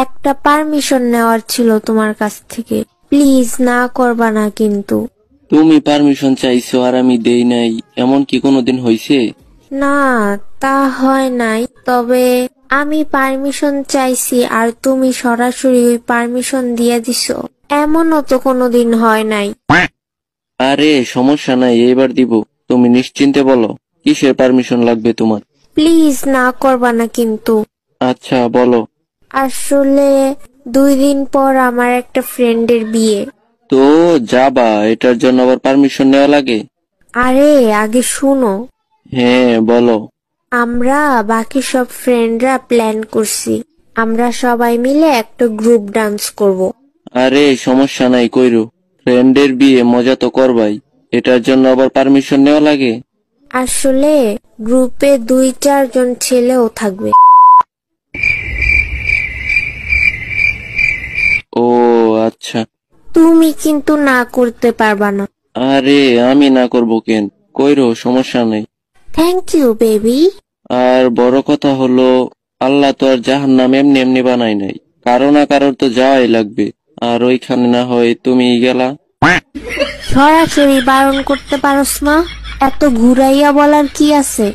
একটা পারমিশন নেওয়ার ছিল তোমার কাছ থেকে। প্লিজ না করবা না কিন্তু। তুমি পারমিশন চাইছো আর আমি দেই নাই, এমন কি কোনোদিন হইছে? না, তা হয় নাই, তবে আমি পারমিশন চাইছি আর তুমি সরাসরি ওই পারমিশন দিয়ে দিছো, এমনও তো কোনোদিন হয় নাই। আরে সমস্যা নাই, এইবার দিব। তুমি নিশ্চিন্তে বলো, কিসের পারমিশন লাগবে তোমার? প্লিজ না করবা না কিন্তু। আচ্ছা বলো। আসলে 2 দিন পর আমার একটা ফ্রেন্ডের বিয়ে। তো যাবা, এটার জন্য আবার পারমিশন নেওয়া লাগে? আরে আগে শুনো। হ্যাঁ বলো। আমরা বাকি সব ফ্রেন্ডরা প্ল্যান করছি, আমরা সবাই মিলে একটা গ্রুপ ডান্স করব। আরে সমস্যা নাই, কইরো। ফ্রেন্ডের বিয়ে, মজা তো করবাই, এটার জন্য আবার পারমিশন নেওয়া লাগে? আসলে গ্রুপে 2-4 জন ছেলেও থাকবে। ও আচ্ছা। তুমি কিন্তু না করতে পারবা না। আরে আমি না করব কেন, কইরো, সমস্যা নেই। Thank you baby. আর বড় কথা হলো, আল্লাহ তো আর জাহান্নাম এমনি এমনি বানাই নাই, কারো না কারোর তো যাওয়াই লাগবে। আর ওইখানে না হয় তুমি গেলা। সরাসরি বারণ করতে পারোস না, এত ঘুরাইয়া বলার কি আছে?